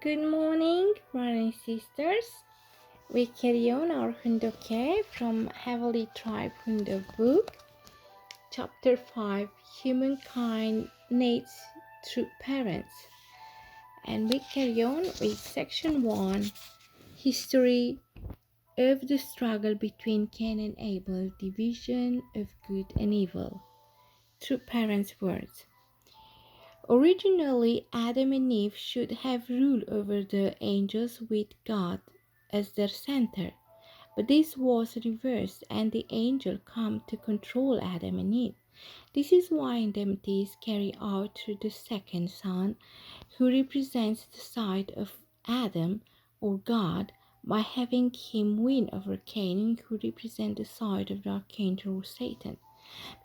Good morning, brothers and sisters. We carry on our Hoondokhae from Heavily Tribe Hoondok book, Chapter 5, Humankind Needs True Parents. And we carry on with Section 1, History of the Struggle between Cain and Abel, Division of Good and Evil. True Parents' Words. Originally, Adam and Eve should have ruled over the angels with God as their center, but this was reversed and the angel come to control Adam and Eve. This is why indemnity is carried out through the second son, who represents the side of Adam or God, by having him win over Cain, who represents the side of the archangel or Satan.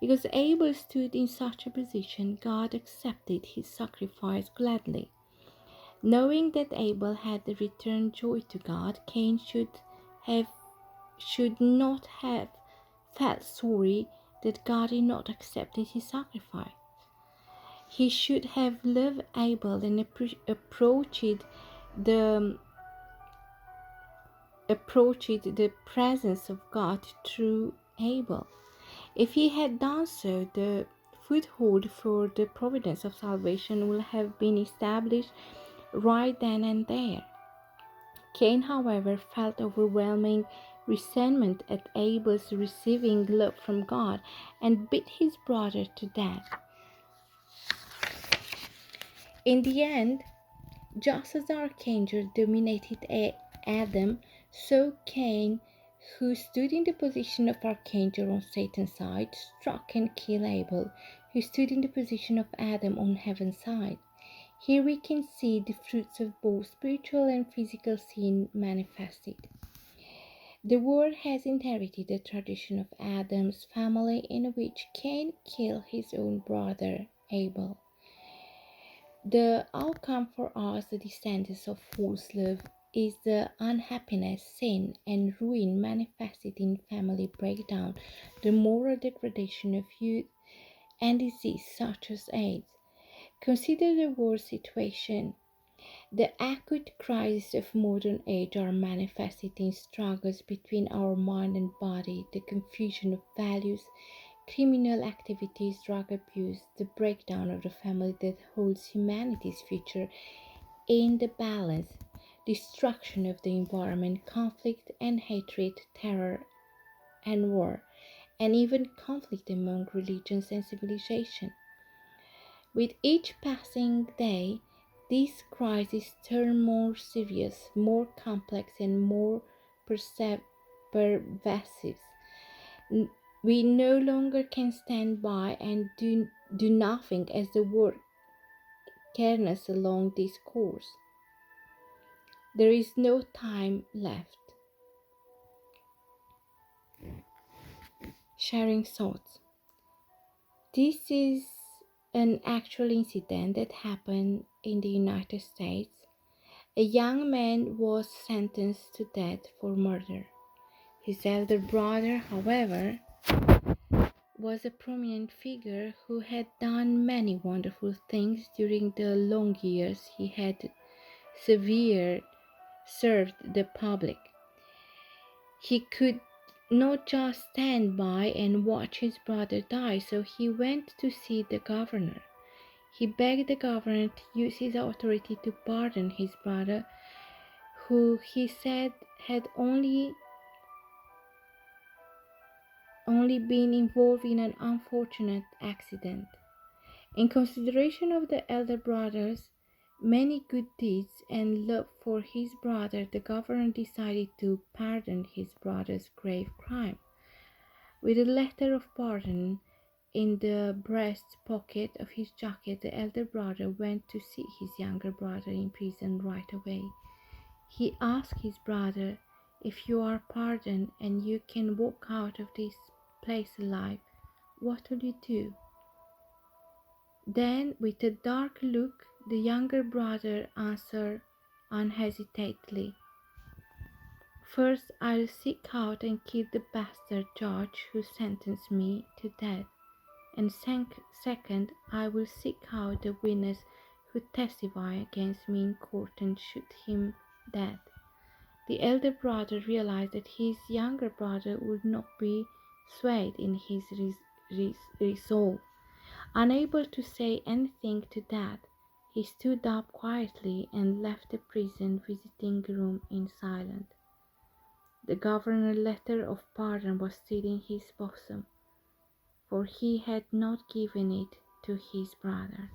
Because Abel stood in such a position, God accepted his sacrifice gladly. Knowing that Abel had returned joy to God, Cain should not have felt sorry that God did not accept his sacrifice. He should have loved Abel and the approached the presence of God through Abel. If he had done so, the foothold for the providence of salvation would have been established right then and there. Cain, however, felt overwhelming resentment at Abel's receiving love from God and beat his brother to death. In the end, just as the archangel dominated Adam, so Cain, who stood in the position of archangel on Satan's side, struck and killed Abel, who stood in the position of Adam on heaven's side. Here we can see the fruits of both spiritual and physical sin manifested. The world has inherited the tradition of Adam's family, in which Cain killed his own brother Abel. The outcome for us, the descendants of false love, is the unhappiness, sin, and ruin manifested in family breakdown, the moral degradation of youth, and disease such as AIDS. Consider the world situation. The acute crises of modern age are manifested in struggles between our mind and body, the confusion of values, criminal activities, drug abuse, the breakdown of the family that holds humanity's future in the balance, destruction of the environment, conflict and hatred, terror and war, and even conflict among religions and civilization. With each passing day, these crises turn more serious, more complex, and more pervasive. We no longer can stand by and do nothing as the world carries along this course. There is no time left. Sharing thoughts. This is an actual incident that happened in the United States. A young man was sentenced to death for murder. His elder brother, however, was a prominent figure who had done many wonderful things during the long years he had served the public. He could not just stand by and watch his brother die, so he went to see the governor. He begged the governor to use his authority to pardon his brother, who he said had only been involved in an unfortunate accident. In consideration of the elder brother's many good deeds and love for his brother, the governor decided to pardon his brother's grave crime. With a letter of pardon in the breast pocket of his jacket, the elder brother went to see his younger brother in prison right away. He asked his brother, "If you are pardoned and you can walk out of this place alive, what will you do?" Then, with a dark look, the younger brother answered unhesitatingly, "First, I'll seek out and kill the bastard judge who sentenced me to death, and second, I will seek out the witness who testify against me in court and shoot him dead. The elder brother realized that his younger brother would not be swayed in his resolve. Unable to say anything to that, he stood up quietly and left the prison visiting room in silence. The governor's letter of pardon was still in his bosom, for he had not given it to his brother.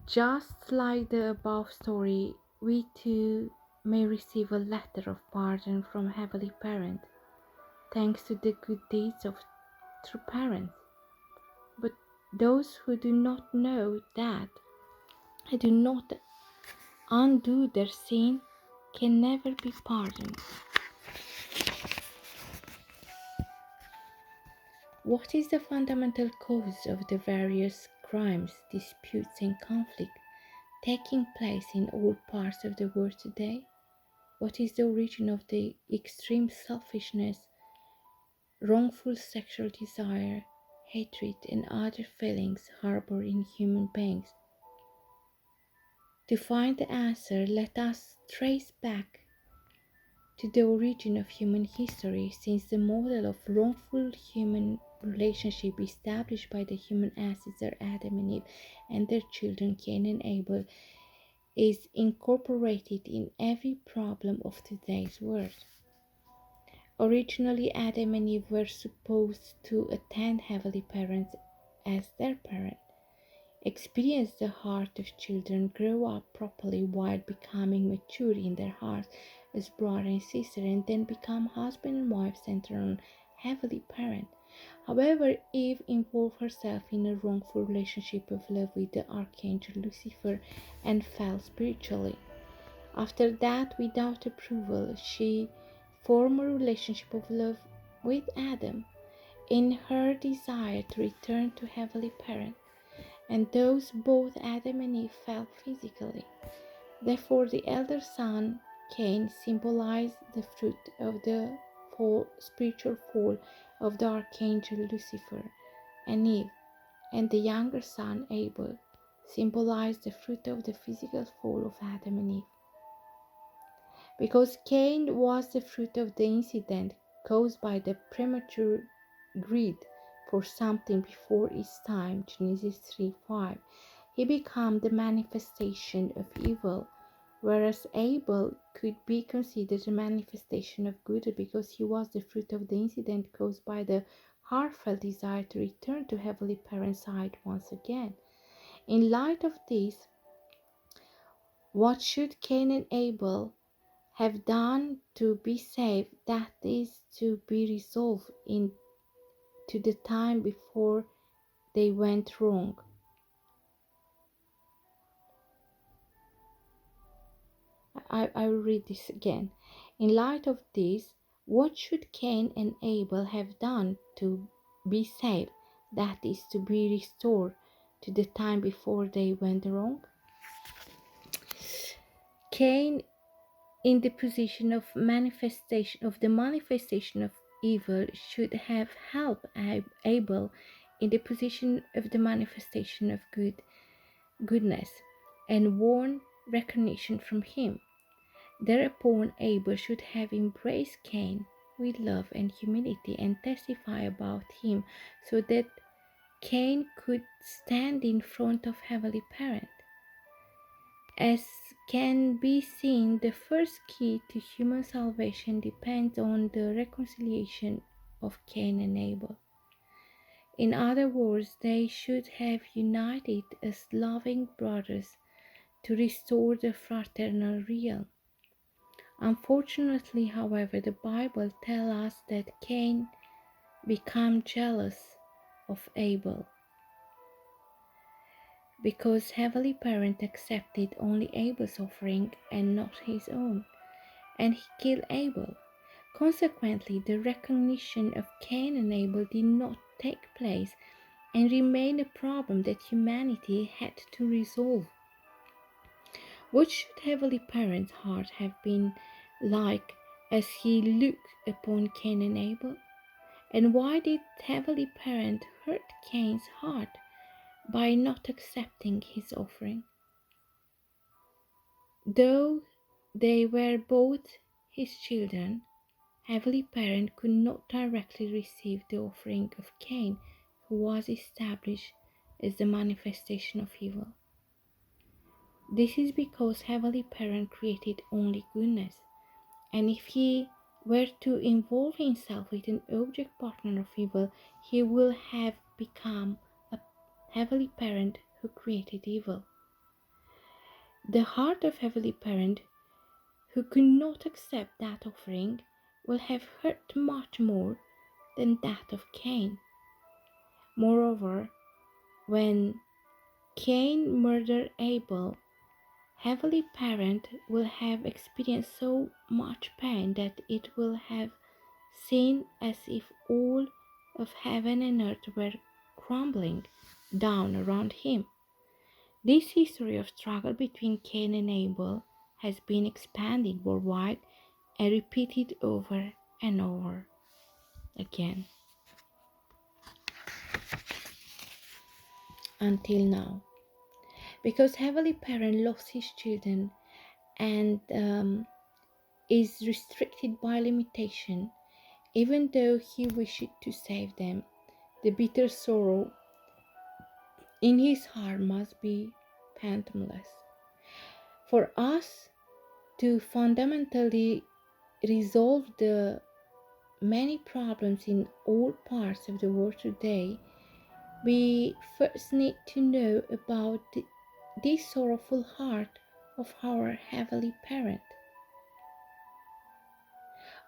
Just like the above story, we too may receive a letter of pardon from Heavenly Parent, thanks to the good deeds of true parents. But those who do not know that, and do not undo their sin, can never be pardoned. What is the fundamental cause of the various crimes, disputes, and conflict taking place in all parts of the world today? What is the origin of the extreme selfishness, wrongful sexual desire, hatred, and other feelings harbored in human beings? To find the answer, let us trace back to the origin of human history, since the model of wrongful human relationship established by the human ancestor Adam and Eve and their children Cain and Abel is incorporated in every problem of today's world. Originally, Adam and Eve were supposed to attend heavenly parents as their parent, experience the heart of children, grow up properly while becoming mature in their hearts as brother and sister, and then become husband and wife centered on heavenly parent. However, Eve involved herself in a wrongful relationship of love with the archangel Lucifer and fell spiritually. After that, without approval, she formed a relationship of love with Adam in her desire to return to heavenly parent, and thus both Adam and Eve fell physically. Therefore, the elder son, Cain, symbolized the fruit of the spiritual fall of the archangel Lucifer, and Eve, and the younger son, Abel, symbolized the fruit of the physical fall of Adam and Eve. Because Cain was the fruit of the incident caused by the premature greed for something before its time, Genesis 3:5, he became the manifestation of evil, whereas Abel could be considered a manifestation of good because he was the fruit of the incident caused by the heartfelt desire to return to heavenly parent's side once again. In light of this, what should Cain and Abel have done to be saved, that is, to be resolved into the time before they went wrong? I will read this again. In light of this, what should Cain and Abel have done to be saved, that is, to be restored to the time before they went wrong? Cain, in the position of the manifestation of evil, should have helped Abel in the position of the manifestation of goodness, and won recognition from him. Thereupon Abel should have embraced Cain with love and humility and testify about him, so that Cain could stand in front of Heavenly Parent. As can be seen, the first key to human salvation depends on the reconciliation of Cain and Abel. In other words, they should have united as loving brothers to restore the fraternal realm. Unfortunately, however, the Bible tells us that Cain became jealous of Abel because Heavenly Parent accepted only Abel's offering and not his own, and he killed Abel. Consequently, the recognition of Cain and Abel did not take place and remained a problem that humanity had to resolve. What should Heavenly Parent's heart have been like as he looked upon Cain and Abel? And why did Heavenly Parent hurt Cain's heart by not accepting his offering. Though they were both his children, Heavenly Parent could not directly receive the offering of Cain, who was established as the manifestation of evil. This is because Heavenly Parent created only goodness, and if he were to involve himself with an object partner of evil, he will have become a Heavenly Parent who created evil. The heart of Heavenly Parent, who could not accept that offering, will have hurt much more than that of Cain. Moreover, when Cain murdered Abel, Heavenly Parent will have experienced so much pain that it will have seemed as if all of heaven and earth were crumbling down around him. This history of struggle between Cain and Abel has been expanded worldwide and repeated over and over again until now. Because Heavenly Parent lost his children and is restricted by limitation, even though he wished to save them, the bitter sorrow in his heart must be fathomless. For us to fundamentally resolve the many problems in all parts of the world today, we first need to know about this sorrowful heart of our Heavenly Parent.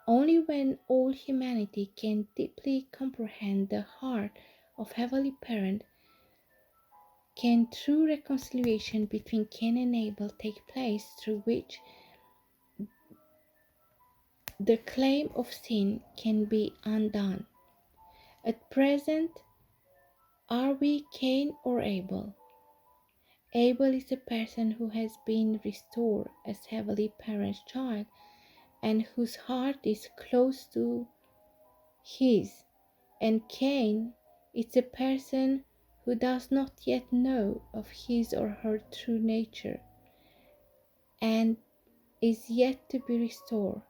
Only when all humanity can deeply comprehend the heart of Heavenly Parent can true reconciliation between Cain and Abel take place, through which the claim of sin can be undone. At present, are we Cain or Abel? Abel is a person who has been restored as Heavenly Parent's child and whose heart is close to his, and Cain is a person who does not yet know of his or her true nature and is yet to be restored.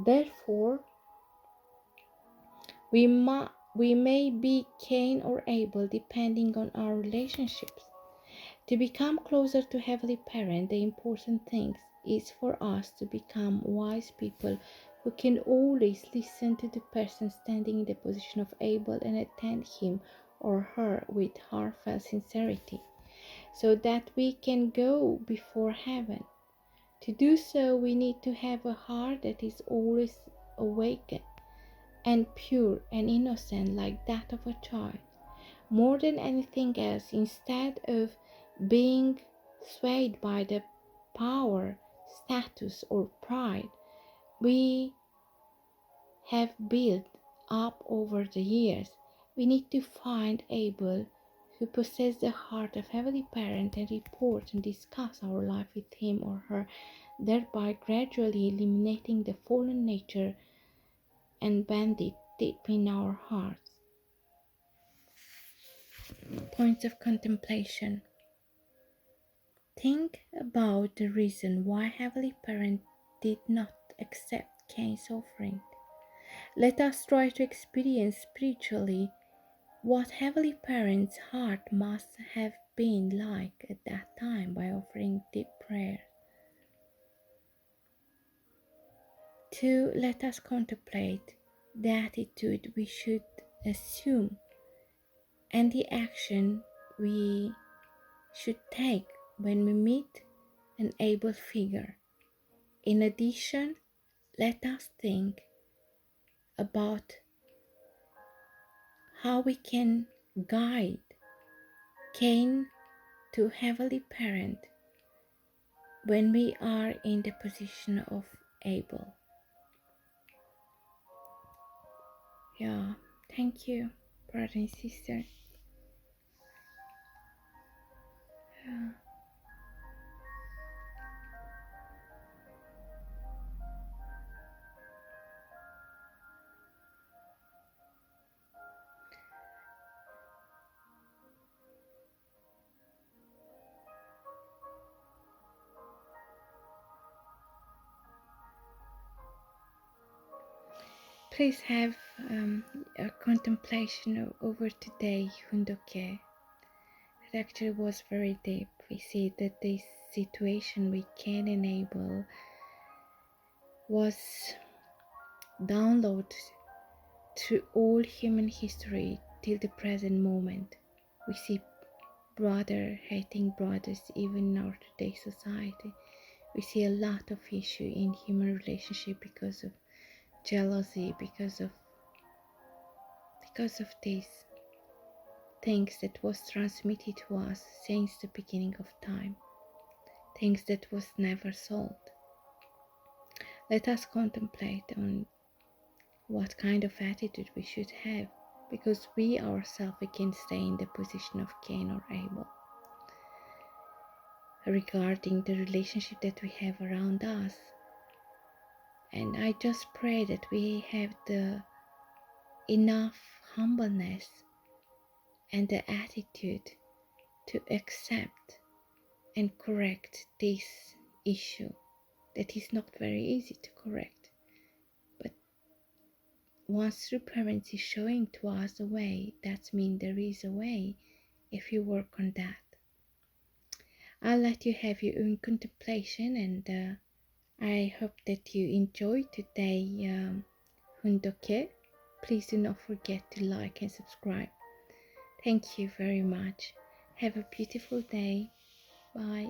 Therefore, we may be Cain or Abel depending on our relationships. To become closer to Heavenly Parent, the important thing is for us to become wise people who can always listen to the person standing in the position of Abel and attend him or her with heartfelt sincerity, so that we can go before heaven. To do so, we need to have a heart that is always awake and pure and innocent like that of a child. More than anything else, instead of being swayed by the power, status, or pride we have built up over the years, we need to find Abel who possess the heart of Heavenly Parent and report and discuss our life with him or her, thereby gradually eliminating the fallen nature and bandit deep in our hearts. Points of contemplation. Think about the reason why Heavenly Parent did not accept Cain's offering. Let us try to experience spiritually what Heavenly Parent's heart must have been like at that time by offering deep prayer. 2. Let us contemplate the attitude we should assume and the action we should take when we meet an able figure. In addition, let us think about how we can guide Cain to Heavenly Parent when we are in the position of Abel. Yeah, thank you, brother and sister. Yeah. Please have a contemplation over today, Hoondokhae. It actually was very deep. We see that this situation with Cain and Abel was downloaded through all human history till the present moment. We see brother hating brothers even in our today's society. We see a lot of issue in human relationship because of jealousy, because of these things that was transmitted to us since the beginning of time, things that was never solved. Let us contemplate on what kind of attitude we should have, because we ourselves can stay in the position of Cain or Abel regarding the relationship that we have around us. And I just pray that we have the enough humbleness and the attitude to accept and correct this issue that is not very easy to correct, but once through parents is showing to us a way, that means there is a way if you work on that. I'll let you have your own contemplation, and I hope that you enjoyed today Hoondokhae. Please do not forget to like and subscribe. Thank you very much. Have a beautiful day. Bye.